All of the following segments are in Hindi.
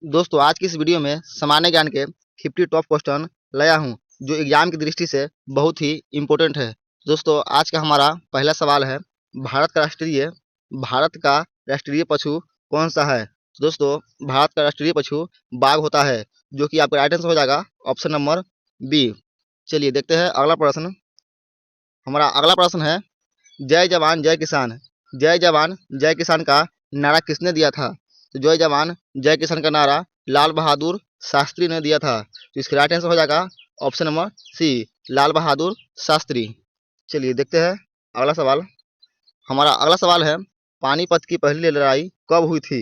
दोस्तों आज की इस वीडियो में सामान्य ज्ञान के 50 टॉप क्वेश्चन लाया हूं जो एग्जाम की दृष्टि से बहुत ही इम्पोर्टेंट है। दोस्तों आज का हमारा पहला सवाल है, भारत का राष्ट्रीय पशु कौन सा है। तो दोस्तों भारत का राष्ट्रीय पशु बाघ होता है, जो कि आपका राइट आंसर हो जाएगा ऑप्शन नंबर बी। चलिए देखते हैं अगला प्रश्न। हमारा अगला प्रश्न है, जय जवान जय किसान, जय जवान जय किसान का नारा किसने दिया था। तो जय जवान जय किसान का नारा लाल बहादुर शास्त्री ने दिया था। तो इसका राइट आंसर हो जाएगा option number C, Lal Bahadur Shastri. चलिए देखते हैं अगला सवाल। हमारा अगला सवाल है, पानीपत की पहली लड़ाई कब हुई थी।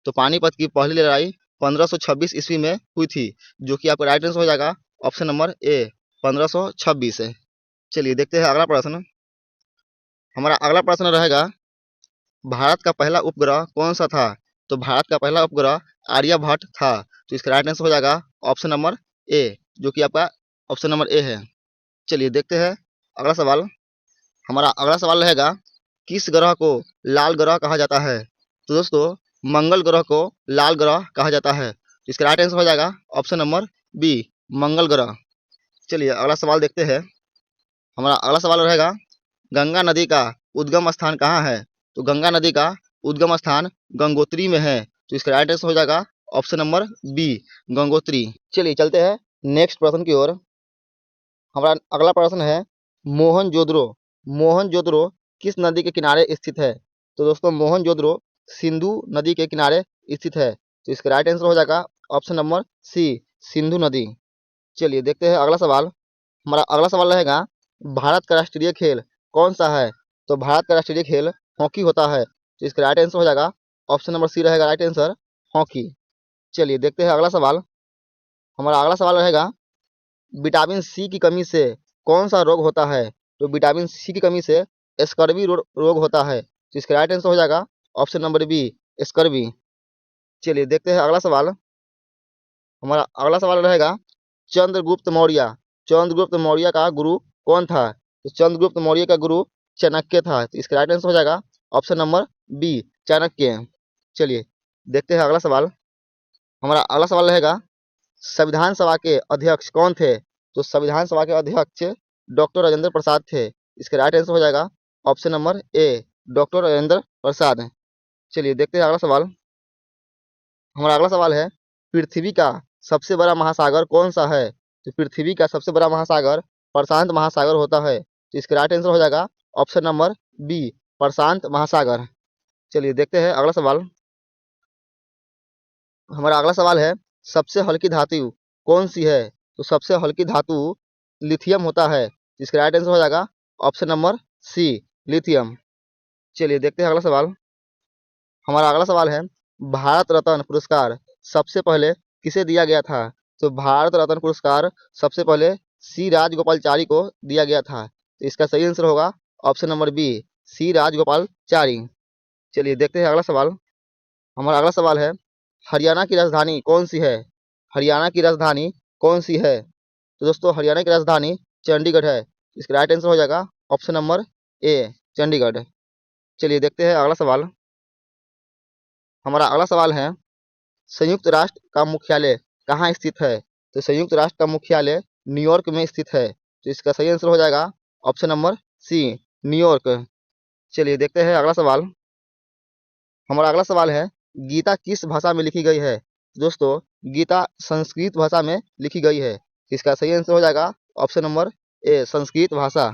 तो पानीपत की पहली लड़ाई 1526 ईस्वी में हुई थी, जो कि आपका राइट आंसर हो जाएगा ऑप्शन नंबर ए, 1526 है। चलिए देखते हैं अगला प्रश्न। हमारा अगला प्रश्न रहेगा, भारत का पहला उपग्रह कौन सा था। तो भारत का पहला उपग्रह आर्यभट्ट था। तो इसका राइट आंसर हो जाएगा ऑप्शन नंबर ए, जो कि आपका ऑप्शन नंबर ए है। चलिए देखते हैं अगला सवाल। हमारा अगला सवाल रहेगा, किस ग्रह को लाल ग्रह कहा जाता है। तो दोस्तों मंगल ग्रह को लाल ग्रह कहा जाता है। तो इसका राइट आंसर हो जाएगा ऑप्शन नंबर बी, मंगल ग्रह। चलिए अगला सवाल देखते हैं। हमारा अगला सवाल रहेगा, गंगा नदी का उद्गम स्थान कहाँ है। तो गंगा नदी का उद्गम स्थान गंगोत्री में है। तो इसका राइट आंसर हो जाएगा ऑप्शन नंबर बी, गंगोत्री। चलिए चलते हैं नेक्स्ट प्रश्न की ओर। हमारा अगला प्रश्न है, मोहनजोदड़ो मोहनजोदड़ो किस नदी के किनारे स्थित है। तो दोस्तों मोहनजोदड़ो सिंधु नदी के किनारे स्थित है। तो इसका राइट आंसर हो जाएगा ऑप्शन नंबर सी, सिंधु नदी। चलिए देखते हैं अगला सवाल। हमारा अगला सवाल रहेगा, भारत का राष्ट्रीय खेल कौन सा है। तो भारत का राष्ट्रीय खेल हॉकी होता है। तो इसका राइट आंसर हो जाएगा ऑप्शन नंबर सी रहेगा राइट आंसर, हॉकी। चलिए देखते हैं अगला सवाल। हमारा अगला सवाल रहेगा, विटामिन सी की कमी से कौन सा रोग होता है। तो विटामिन सी की कमी से स्कर्वी रोग होता है। तो इसका राइट आंसर हो जाएगा ऑप्शन नंबर बी, स्कर्वी। चलिए देखते हैं अगला सवाल। हमारा अगला सवाल रहेगा, चंद्रगुप्त मौर्य चंद्रगुप्त मौर्य का गुरु कौन था। तो चंद्रगुप्त मौर्य का गुरु चाणक्य था। तो इसका राइट आंसर हो जाएगा ऑप्शन नंबर बी, चाणक्य। चलिए देखते हैं अगला सवाल। हमारा अगला सवाल रहेगा, संविधान सभा के अध्यक्ष कौन थे। तो संविधान सभा के अध्यक्ष डॉक्टर राजेंद्र प्रसाद थे। इसका राइट आंसर हो जाएगा option number A, doctor Rajendra Prasad. चलिए देखते हैं अगला सवाल। हमारा अगला सवाल है, पृथ्वी का सबसे बड़ा महासागर कौन सा है। तो पृथ्वी का सबसे बड़ा महासागर प्रशांत महासागर होता है। तो इसका राइट आंसर हो जाएगा ऑप्शन नंबर बी, प्रशांत महासागर। चलिए देखते हैं अगला सवाल। हमारा अगला सवाल है, सबसे हल्की धातु कौन सी है। तो सबसे हल्की धातु लिथियम होता है। इसका राइट आंसर हो जाएगा ऑप्शन नंबर सी, लिथियम। चलिए देखते हैं अगला सवाल। हमारा अगला सवाल है, भारत रत्न पुरस्कार सबसे पहले किसे दिया गया था। तो भारत रत्न पुरस्कार सबसे पहले सी राजगोपालाचारी को दिया गया था। तो इसका सही आंसर होगा ऑप्शन नंबर बी, सी राजगोपालाचारी। चलिए देखते हैं अगला सवाल। हमारा अगला सवाल है, हरियाणा की राजधानी कौन सी है। हरियाणा की राजधानी कौन सी है। तो दोस्तों हरियाणा की राजधानी चंडीगढ़ है। इसका राइट आंसर हो जाएगा ऑप्शन नंबर ए, चंडीगढ़। चलिए देखते हैं अगला सवाल। हमारा अगला सवाल है, संयुक्त राष्ट्र का मुख्यालय कहाँ स्थित है। तो संयुक्त राष्ट्र का मुख्यालय न्यूयॉर्क में स्थित है। तो इसका सही आंसर हो जाएगा ऑप्शन नंबर सी, न्यूयॉर्क। चलिए देखते हैं अगला सवाल। हमारा अगला सवाल है, गीता किस भाषा में लिखी गई है। दोस्तों गीता संस्कृत भाषा में लिखी गई है। इसका सही आंसर हो जाएगा ऑप्शन नंबर ए, संस्कृत भाषा।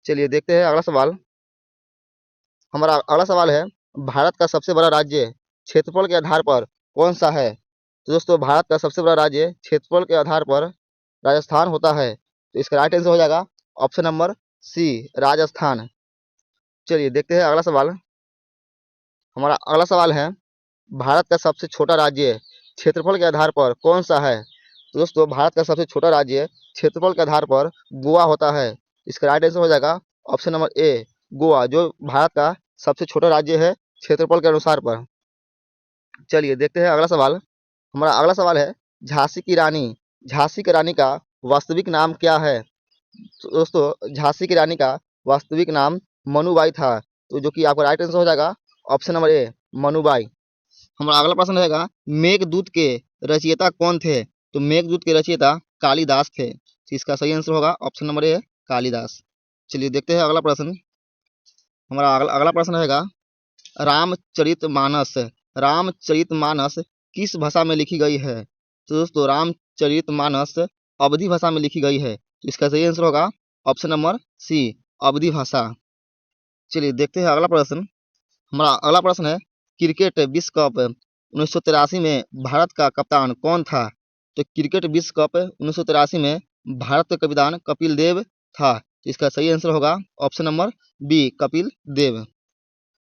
चलिए देखते हैं अगला सवाल। हमारा अगला सवाल है, भारत का सबसे बड़ा राज्य क्षेत्रफल के आधार पर कौन सा है। तो दोस्तों भारत का सबसे बड़ा राज्य क्षेत्रफल के आधार पर राजस्थान होता है। तो इसका राइट आंसर हो जाएगा ऑप्शन नंबर सी, राजस्थान। चलिए देखते हैं अगला सवाल। हमारा अगला सवाल है, भारत का सबसे छोटा राज्य क्षेत्रफल के आधार पर कौन सा है। तो दोस्तों भारत का सबसे छोटा राज्य क्षेत्रफल के आधार पर गोवा होता है। इसका राइट आंसर हो जाएगा ऑप्शन नंबर ए, गोवा, जो भारत का सबसे छोटा राज्य है क्षेत्रफल के अनुसार पर। चलिए देखते हैं अगला सवाल। हमारा अगला सवाल है, झांसी की रानी का वास्तविक नाम क्या है। तो दोस्तों झांसी की रानी का वास्तविक नाम मनुबाई था। तो जो कि आपका राइट आंसर हो जाएगा ऑप्शन नंबर ए, मनुबाई। हमारा अगला प्रश्न रहेगा मेघदूत के रचयिता कौन थे? तो मेघदूत के रचयिता कालिदास थे। तो इसका सही आंसर होगा ऑप्शन नंबर ए कालिदास। चलिए देखते हैं अगला प्रश्न। हमारा अगला प्रश्न रहेगा रामचरितमानस। रामचरितमानस किस भाषा में लिखी गई है? तो दोस्तों रामचरितमानस अवधी भाषा में लिखी गई है। तो इसका सही आंसर होगा ऑप्शन नंबर सी अवधी भाषा। चलिए देखते हैं अगला प्रश्न। हमारा अगला प्रश्न है क्रिकेट विश्व कप 1983 में भारत का कप्तान कौन था? तो क्रिकेट विश्व कप 1983 में भारत का कप्तान कपिल देव था। तो इसका सही आंसर होगा option number B Kapil Dev.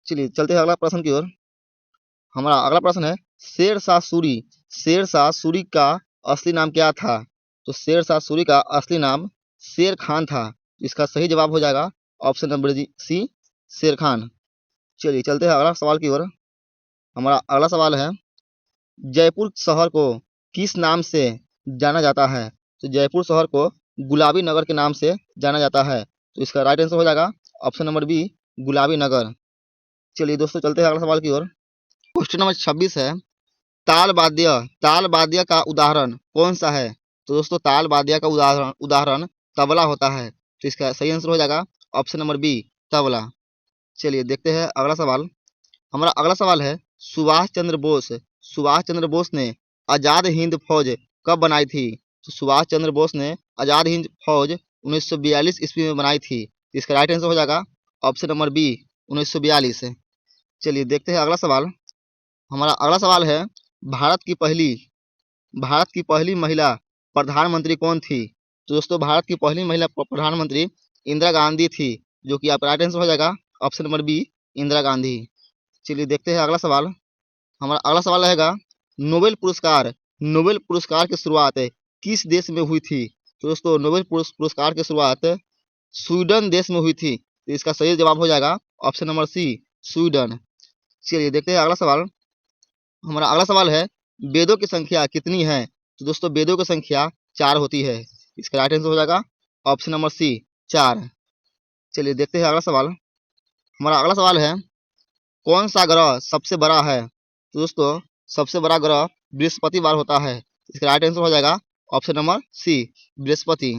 चलिए चलते हैं अगला प्रश्न की ओर। हमारा अगला प्रश्न है शेरशाह सूरी। शेरशाह सूरी का असली नाम क्या था? तो शेरशाह सूरी का असली नाम शेर खान था। इसका सही जवाब हो जाएगा ऑप्शन नंबर सी शेर खान। चलिए चलते हैं अगला सवाल की ओर। हमारा अगला सवाल है जयपुर शहर को किस नाम से जाना जाता है? तो जयपुर शहर को गुलाबी नगर के नाम से जाना जाता है। तो इसका राइट आंसर हो जाएगा ऑप्शन नंबर बी गुलाबी नगर। चलिए दोस्तों चलते हैं अगला सवाल की ओर। क्वेश्चन नंबर 26 है ताल वाद्य का उदाहरण कौन सा है? तो दोस्तों ताल वाद्य का उदाहरण तबला होता है। तो इसका सही आंसर हो जाएगा ऑप्शन नंबर बी तबला। चलिए देखते हैं अगला सवाल। हमारा अगला सवाल है सुभाष चंद्र बोस ने आजाद हिंद फौज कब बनाई थी? तो सुभाष चंद्र बोस ने आजाद हिंद फौज 1942 ईस्वी में बनाई थी। इसका राइट आंसर हो जाएगा ऑप्शन नंबर बी 1942। चलिए देखते हैं अगला सवाल। हमारा अगला सवाल है भारत की पहली महिला प्रधानमंत्री कौन थी? तो दोस्तों भारत की पहली महिला प्रधानमंत्री इंदिरा गांधी थी, जो कि आपका राइट आंसर हो जाएगा option number B Indira Gandhi. चलिए देखते हैं अगला सवाल। हमारा अगला सवाल रहेगा नोबेल पुरस्कार की शुरुआत किस देश में हुई थी? तो दोस्तों नोबेल पुरस्कार की शुरुआत स्वीडन देश में हुई थी। तो इसका सही जवाब हो जाएगा ऑप्शन नंबर सी स्वीडन। चलिए देखते हैं अगला सवाल। हमारा अगला सवाल है वेदों की संख्या कितनी है? तो दोस्तों वेदों की संख्या 4 होती है। इसका राइट आंसर हो जाएगा ऑप्शन नंबर सी 4। चलिए देखते हैं अगला सवाल। हमारा अगला सवाल है कौन सा ग्रह सबसे बड़ा है? तो दोस्तों सबसे बड़ा ग्रह बृहस्पतिवार होता है। इसका राइट आंसर हो जाएगा ऑप्शन नंबर सी बृहस्पति।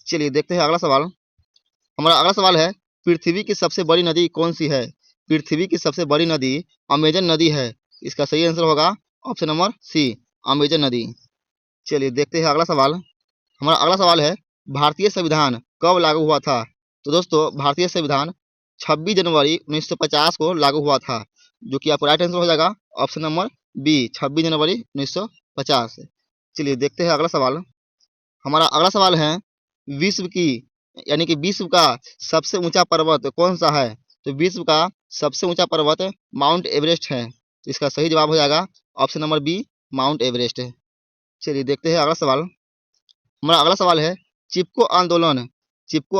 चलिए देखते हैं अगला सवाल। हमारा अगला सवाल है पृथ्वी की सबसे बड़ी नदी कौन सी है? पृथ्वी की सबसे बड़ी नदी अमेजन नदी है। इसका सही आंसर होगा ऑप्शन नंबर सी अमेजन नदी। चलिए देखते हैं अगला सवाल। हमारा अगला सवाल है भारतीय संविधान कब लागू हुआ था? तो दोस्तों भारतीय संविधान 26 जनवरी 1950 को लागू हुआ था, जो कि आपका राइट आंसर हो जाएगा ऑप्शन नंबर बी 26 जनवरी 1950। चलिए देखते हैं अगला सवाल। हमारा अगला सवाल है विश्व की विश्व का सबसे ऊंचा पर्वत कौन सा है? तो विश्व का सबसे ऊंचा पर्वत माउंट एवरेस्ट है। तो इसका सही जवाब हो जाएगा option number B Mount Everest. चलिए देखते हैं अगला सवाल। हमारा अगला सवाल है चिपको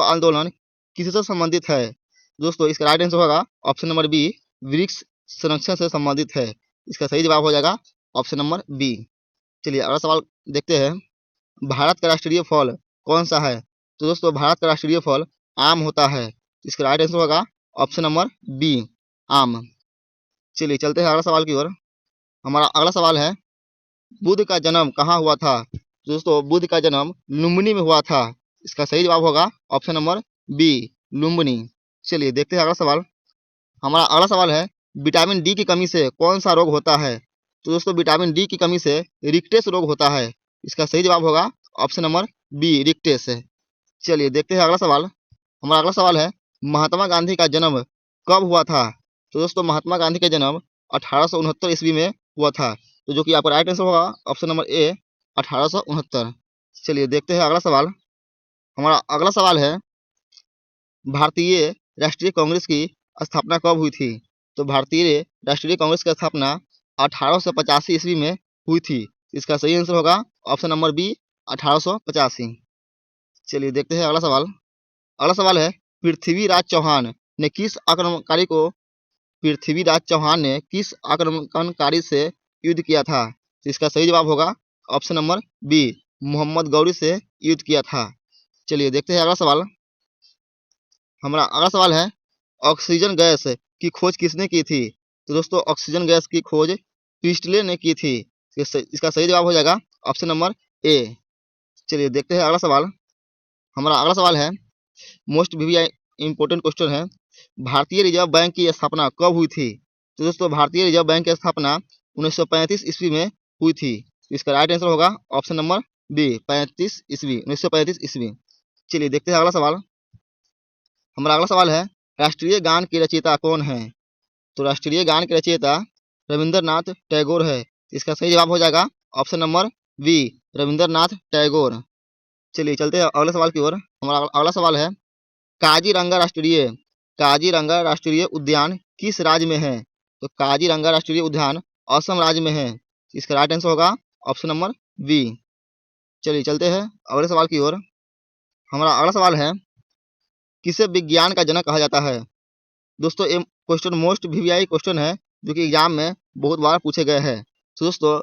आंदोलन किससे संबंधित है? दोस्तों इसका राइट आंसर होगा ऑप्शन नंबर बी वृक्ष संरक्षण से संबंधित है। इसका सही जवाब हो जाएगा ऑप्शन नंबर बी। चलिए अगला सवाल देखते हैं भारत का राष्ट्रीय फल कौन सा है? तो दोस्तों भारत का राष्ट्रीय फल आम होता है। इसका राइट आंसर होगा ऑप्शन नंबर बी आम। चलिए चलते हैं अगला सवाल की ओर। हमारा अगला सवाल है बुद्ध का जन्म कहाँ हुआ था? दोस्तों बुद्ध का जन्म लुम्बिनी में हुआ था। इसका सही जवाब होगा ऑप्शन नंबर बी लुम्बिनी। चलिए देखते हैं अगला सवाल। हमारा अगला सवाल है विटामिन डी की कमी से कौन सा रोग होता है? तो दोस्तों विटामिन डी की कमी से रिक्टेस रोग होता है। इसका सही जवाब होगा ऑप्शन नंबर बी रिक्टेस। चलिए देखते हैं अगला सवाल। हमारा अगला सवाल है महात्मा गांधी का जन्म कब हुआ था? तो दोस्तों महात्मा गांधी का जन्म 1869 ईस्वी में हुआ था। तो जो कि आपका राइट आंसर होगा ऑप्शन नंबर ए 1869। चलिए देखते हैं अगला सवाल। हमारा अगला सवाल है भारतीय राष्ट्रीय कांग्रेस की स्थापना कब हुई थी? तो भारतीय राष्ट्रीय कांग्रेस की स्थापना 1885 ईस्वी में हुई थी। इसका सही आंसर होगा ऑप्शन नंबर बी 1885। चलिए देखते हैं अगला सवाल। अगला सवाल है पृथ्वीराज चौहान ने किस आक्रमणकारी से युद्ध किया था? तो इसका सही जवाब होगा option number B Mohammad Ghori से युद्ध किया था। चलिए देखते हैं अगला सवाल। हमारा अगला सवाल है ऑक्सीजन गैस की खोज किसने की थी? तो दोस्तों ऑक्सीजन गैस की खोज प्रीस्टले ने की थी। इसका सही जवाब हो जाएगा ऑप्शन नंबर ए। चलिए देखते हैं अगला सवाल। हमारा अगला सवाल है मोस्ट वीवीआई इंपॉर्टेंट क्वेश्चन है, भारतीय रिजर्व बैंक की स्थापना कब हुई थी? तो दोस्तों भारतीय रिजर्व बैंक की स्थापना 1935 ईस्वी में हुई थी। इसका राइट आंसर होगा ऑप्शन नंबर बी 35 ईस्वी 1935 ईस्वी। चलिए देखते हैं अगला सवाल। हमारा अगला सवाल है राष्ट्रीय गान के रचयिता कौन है? तो राष्ट्रीय गान के रचयिता रविंद्रनाथ टैगोर है। इसका सही जवाब हो जाएगा option number B Rabindranath Tagore. चलिए चलते हैं अगले सवाल की ओर। हमारा अगला सवाल है काजीरंगा राष्ट्रीय उद्यान किस राज्य में है? तो काजीरंगा राष्ट्रीय उद्यान असम राज्य में है। इसका राइट आंसर होगा ऑप्शन नंबर बी। चलिए चलते हैं अगले सवाल की ओर। हमारा अगला सवाल है किसे विज्ञान का जनक कहा जाता है? दोस्तों ये क्वेश्चन मोस्ट वीवीआई क्वेश्चन है जो कि एग्जाम में बहुत बार पूछे गए हैं। तो दोस्तों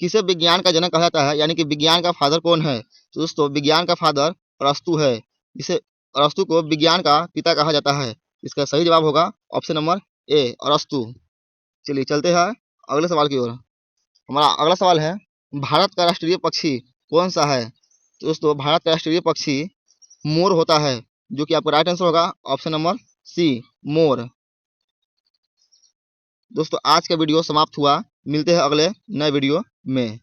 किसे विज्ञान का जनक कहा जाता है, यानी कि विज्ञान का फादर कौन है? तो दोस्तों विज्ञान का फादर अरस्तु है। इसे अरस्तु को विज्ञान का पिता कहा जाता है। इसका सही जवाब होगा ऑप्शन नंबर ए अरस्तु। चलिए चलते हैं अगले सवाल की ओर। हमारा अगला सवाल है भारत का राष्ट्रीय पक्षी कौन सा है? तो दोस्तों भारत का राष्ट्रीय पक्षी मोर होता है, जो कि आपका राइट आंसर होगा ऑप्शन नंबर सी मोर। दोस्तों आज का वीडियो समाप्त हुआ, मिलते हैं अगले नए वीडियो में।